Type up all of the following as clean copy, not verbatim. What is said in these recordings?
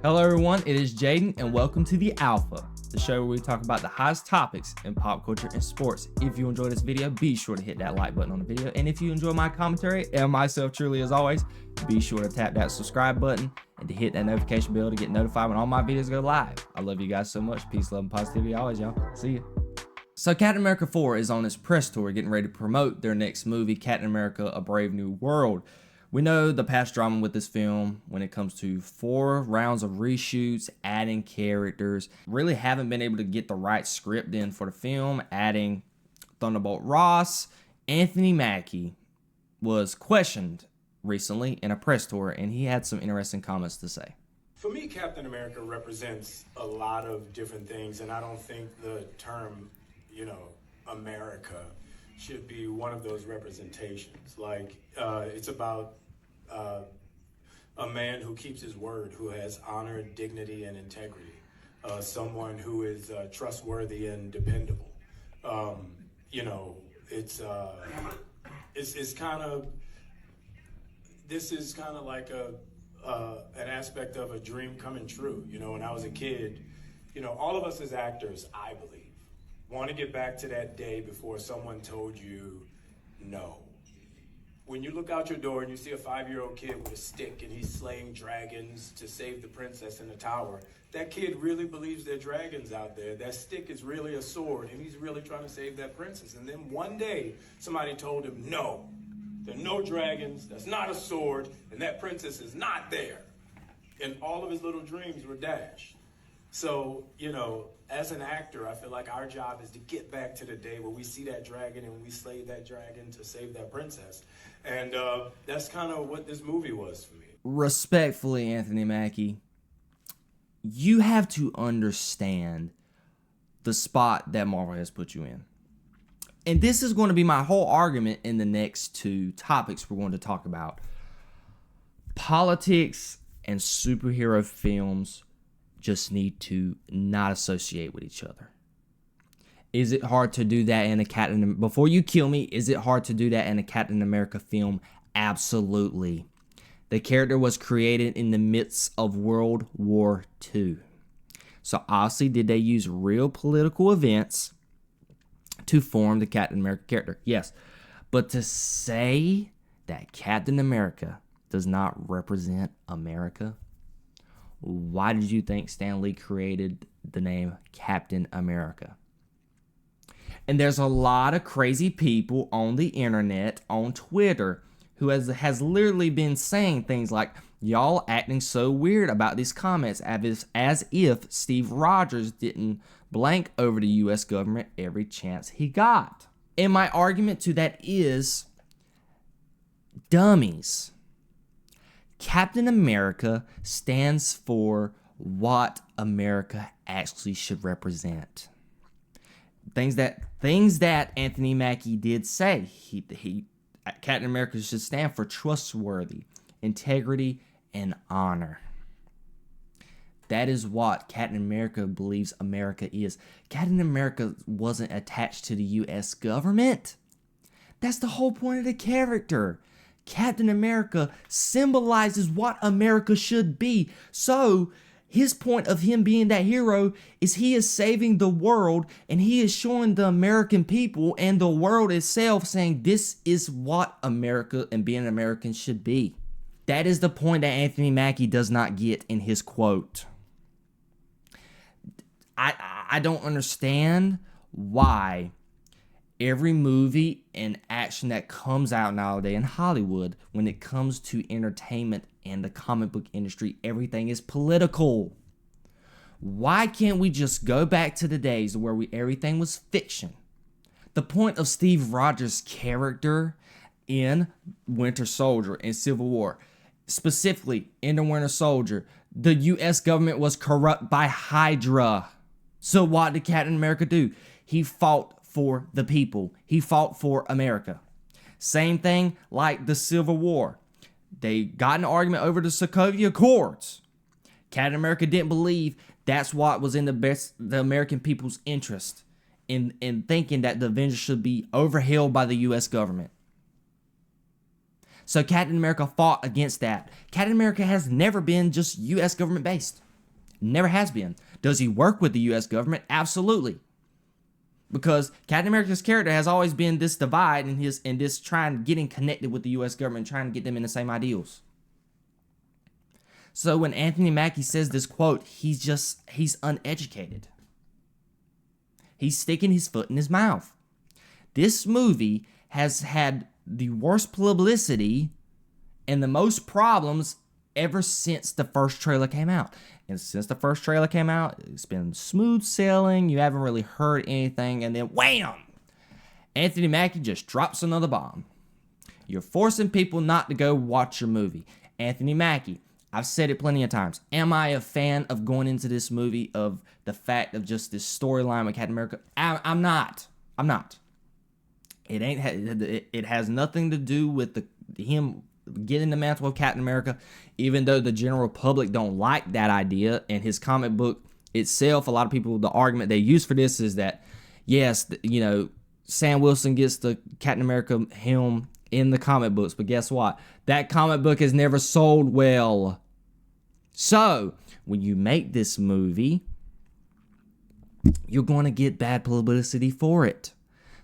Hello everyone, it is Jayden and welcome to the Alpha, the show where we talk about the hottest topics in pop culture and sports. If you enjoyed this video, be sure to hit that like button on the video. And if you enjoy my commentary and myself truly as always, be sure to tap that subscribe button and to hit that notification bell to get notified when all my videos go live. I love you guys so much. Peace, love, and positivity always, y'all. See ya. So Captain America 4 is on its press tour getting ready to promote their next movie, Captain America: A Brave New World. We know the past drama with this film when it comes to 4 rounds of reshoots, adding characters, really haven't been able to get the right script in for the film, adding Thunderbolt Ross. Anthony Mackie was questioned recently in a press tour, and he had some interesting comments to say. For me, Captain America represents a lot of different things, and I don't think the term, America should be one of those representations. It's about a man who keeps his word, who has honor, dignity, and integrity. Someone who is trustworthy and dependable. This is kind of like an aspect of a dream coming true. When I was a kid, all of us as actors, I believe, want to get back to that day before someone told you no. When you look out your door and you see a 5-year-old kid with a stick and he's slaying dragons to save the princess in the tower, that kid really believes there are dragons out there. That stick is really a sword and he's really trying to save that princess. And then one day somebody told him, no, there are no dragons, that's not a sword, and that princess is not there. And all of his little dreams were dashed. So, as an actor, I feel like our job is to get back to the day where we see that dragon and we slay that dragon to save that princess. And that's kind of what this movie was for me. Respectfully, Anthony Mackie, you have to understand the spot that Marvel has put you in. And this is going to be my whole argument in the next 2 topics we're going to talk about. Politics and superhero films just need to not associate with each other. Is it hard to do that in a Captain... Before you kill me, is it hard to do that in a Captain America film? Absolutely. The character was created in the midst of World War II. So obviously, did they use real political events to form the Captain America character? Yes. But to say that Captain America does not represent America, why did you think Stan Lee created the name Captain America? And there's a lot of crazy people on the internet, on Twitter, who has literally been saying things like, y'all acting so weird about these comments as if Steve Rogers didn't blank over the U.S. government every chance he got. And my argument to that is, dummies. Captain America stands for what America actually should represent. Things that Anthony Mackie did say. Captain America should stand for trustworthy, integrity, and honor. That is what Captain America believes America is. Captain America wasn't attached to the U.S. government. That's the whole point of the character. Captain America symbolizes what America should be. So his point of him being that hero is he is saving the world, and he is showing the American people and the world itself saying this is what America and being an American should be. That is the point that Anthony Mackie does not get in his quote. I don't understand why every movie and action that comes out nowadays in Hollywood, when it comes to entertainment and the comic book industry, everything is political. Why can't we just go back to the days where everything was fiction? The point of Steve Rogers' character in Winter Soldier and Civil War, specifically in the Winter Soldier, the U.S. government was corrupt by Hydra. So what did Captain America do? He fought for the people. He fought for America. Same thing like the Civil War. They got in an argument over the Sokovia Accords. Captain America didn't believe that's what was in the American people's interest in thinking that the Avengers should be overhauled by the U.S. government. So Captain America fought against that. Captain America has never been just U.S. government based. Never has been. Does he work with the U.S. government? Absolutely. Because Captain America's character has always been this divide and this getting connected with the U.S. government, trying to get them in the same ideals. So when Anthony Mackie says this quote, he's uneducated. He's sticking his foot in his mouth. This movie has had the worst publicity and the most problems ever since the first trailer came out. And since the first trailer came out, it's been smooth sailing. You haven't really heard anything. And then wham! Anthony Mackie just drops another bomb. You're forcing people not to go watch your movie. Anthony Mackie, I've said it plenty of times. Am I a fan of going into this movie of the fact of just this storyline with Captain America? I'm not. It has nothing to do with him getting the mantle of Captain America, even though the general public don't like that idea. And his comic book itself, a lot of people, the argument they use for this is that, yes, Sam Wilson gets the Captain America helm in the comic books, but guess what? That comic book has never sold well. So, when you make this movie, you're going to get bad publicity for it.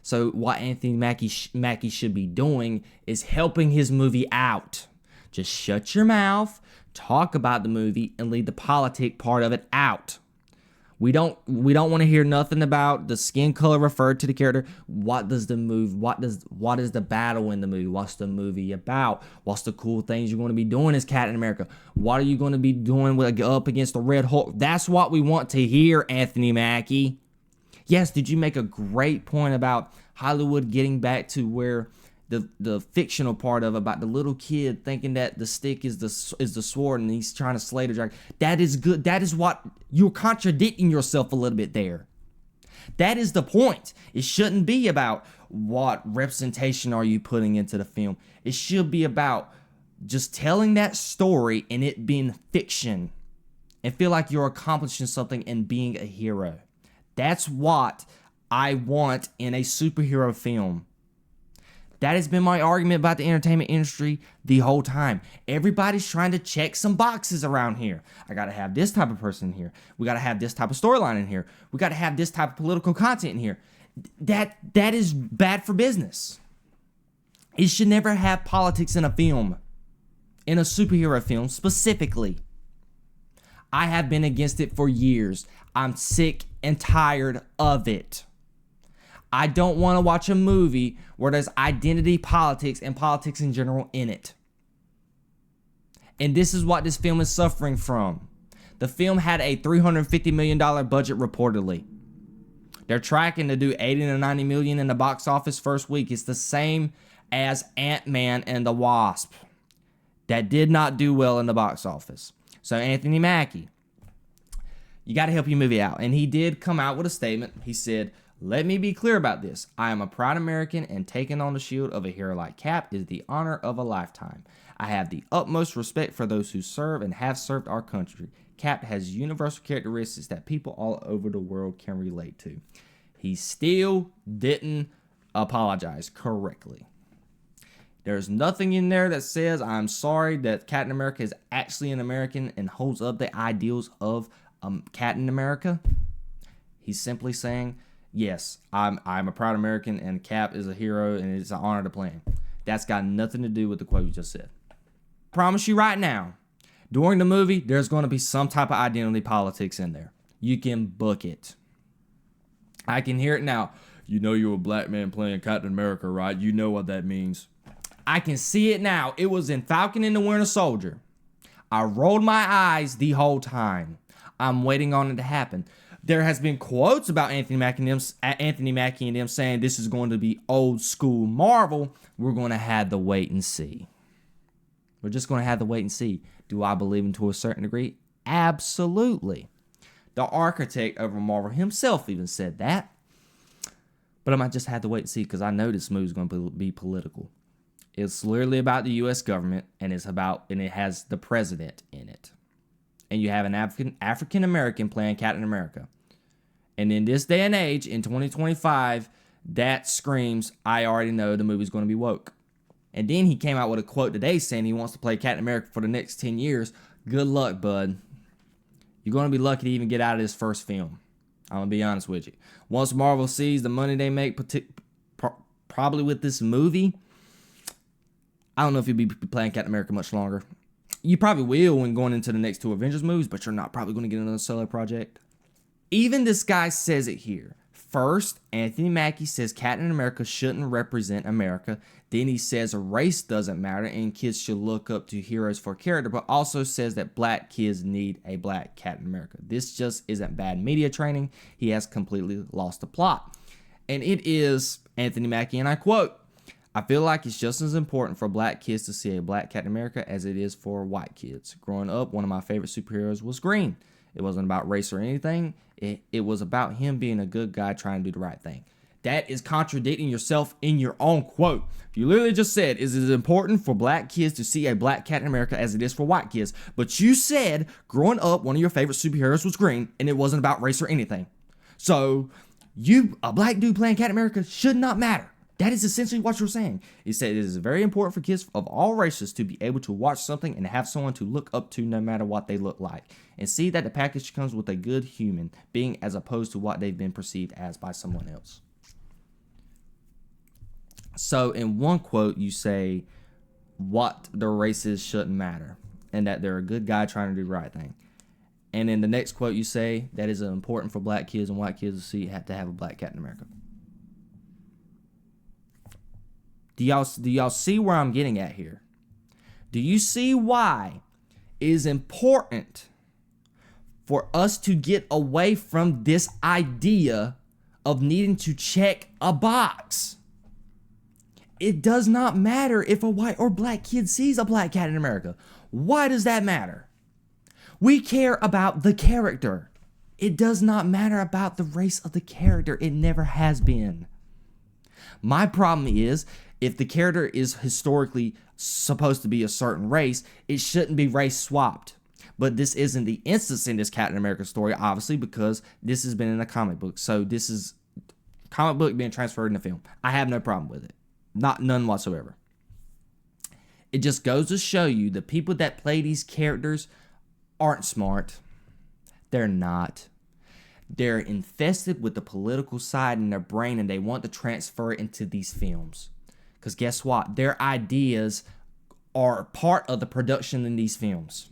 So what Anthony Mackie should be doing is helping his movie out. Just shut your mouth, talk about the movie, and leave the politic part of it out. We don't want to hear nothing about the skin color referred to the character. What is the battle in the movie? What's the movie about? What's the cool things you're going to be doing as Captain America? What are you going to be doing up against the Red Hulk? That's what we want to hear, Anthony Mackie. Yes, did you make a great point about Hollywood getting back to where the fictional part of about the little kid thinking that the stick is the sword and he's trying to slay the dragon. That is good. That is what you're contradicting yourself a little bit there. That is the point. It shouldn't be about what representation are you putting into the film. It should be about just telling that story and it being fiction and feel like you're accomplishing something and being a hero. That's what I want in a superhero film. That has been my argument about the entertainment industry the whole time. Everybody's trying to check some boxes around here. I got to have this type of person in here. We got to have this type of storyline in here. We got to have this type of political content in here. That is bad for business. It should never have politics in a film. In a superhero film specifically. I have been against it for years. I'm sick and tired of it. I don't want to watch a movie where there's identity politics and politics in general in it. And this is what this film is suffering from. The film had a $350 million budget reportedly. They're tracking to do 80 to 90 million in the box office first week. It's the same as Ant-Man and the Wasp. That did not do well in the box office. So Anthony Mackie, you got to help your movie out. And he did come out with a statement. He said, "Let me be clear about this. I am a proud American, and taking on the shield of a hero like Cap is the honor of a lifetime. I have the utmost respect for those who serve and have served our country. Cap has universal characteristics that people all over the world can relate to." He still didn't apologize correctly. There's nothing in there that says, I'm sorry that Captain America is actually an American and holds up the ideals of Captain America. He's simply saying, yes, I'm a proud American and Cap is a hero and it's an honor to play him. That's got nothing to do with the quote you just said. I promise you right now, during the movie, there's going to be some type of identity politics in there. You can book it. I can hear it now. You know you're a black man playing Captain America, right? You know what that means. I can see it now. It was in Falcon and the Winter Soldier. I rolled my eyes the whole time. I'm waiting on it to happen. There has been quotes about Anthony Mackie and them saying this is going to be old school Marvel. We're going to have to wait and see. We're just going to have to wait and see. Do I believe him to a certain degree? Absolutely. The architect of Marvel himself even said that. But I might just have to wait and see because I know this movie is going to be political. It's literally about the U.S. government, and it has the president in it. And you have an African American playing Captain America. And in this day and age, in 2025, that screams, I already know the movie's going to be woke. And then he came out with a quote today saying he wants to play Captain America for the next 10 years. Good luck, bud. You're going to be lucky to even get out of this first film. I'm going to be honest with you. Once Marvel sees the money they make, probably with this movie, I don't know if you'll be playing Captain America much longer. You probably will when going into the next 2 Avengers movies, but you're not probably going to get another solo project. Even this guy says it here. First, Anthony Mackie says Captain America shouldn't represent America. Then he says a race doesn't matter and kids should look up to heroes for character, but also says that black kids need a black Captain America. This just isn't bad media training. He has completely lost the plot. And it is Anthony Mackie, and I quote, "I feel like it's just as important for black kids to see a black Captain America as it is for white kids. Growing up, one of my favorite superheroes was Green. It wasn't about race or anything. It was about him being a good guy trying to do the right thing." That is contradicting yourself in your own quote. You literally just said, is it important for black kids to see a black Captain America as it is for white kids? But you said, growing up, one of your favorite superheroes was Green, and it wasn't about race or anything. So, a black dude playing Captain America should not matter. That is essentially what you're saying. You said it is very important for kids of all races to be able to watch something and have someone to look up to no matter what they look like. And see that the package comes with a good human being as opposed to what they've been perceived as by someone else. So in one quote, you say what the races shouldn't matter and that they're a good guy trying to do the right thing. And in the next quote, you say that is important for black kids and white kids to have a black Captain America. Do y'all see where I'm getting at here? Do you see why it is important for us to get away from this idea of needing to check a box? It does not matter if a white or black kid sees a black Captain America. Why does that matter? We care about the character. It does not matter about the race of the character. It never has been. My problem is, if the character is historically supposed to be a certain race, it shouldn't be race swapped. But this isn't the instance in this Captain America story, obviously, because this has been in a comic book. So this is comic book being transferred into film. I have no problem with it. None whatsoever. It just goes to show you the people that play these characters aren't smart. They're not. They're infested with the political side in their brain and they want to transfer it into these films. Because guess what? Their ideas are part of the production in these films.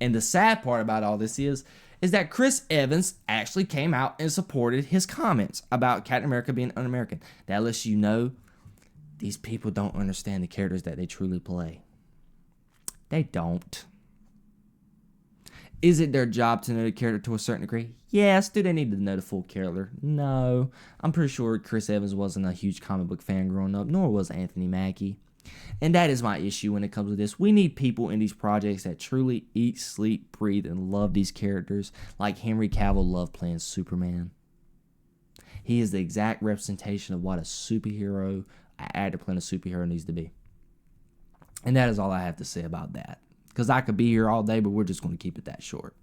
And the sad part about all this is that Chris Evans actually came out and supported his comments about Captain America being un-American. That lets you know these people don't understand the characters that they truly play. They don't. Is it their job to know the character to a certain degree? Yes. Do they need to know the full character? No. I'm pretty sure Chris Evans wasn't a huge comic book fan growing up, nor was Anthony Mackie. And that is my issue when it comes to this. We need people in these projects that truly eat, sleep, breathe, and love these characters like Henry Cavill loved playing Superman. He is the exact representation of what a superhero, an actor playing a superhero needs to be. And that is all I have to say about that. Because I could be here all day, but we're just going to keep it that short.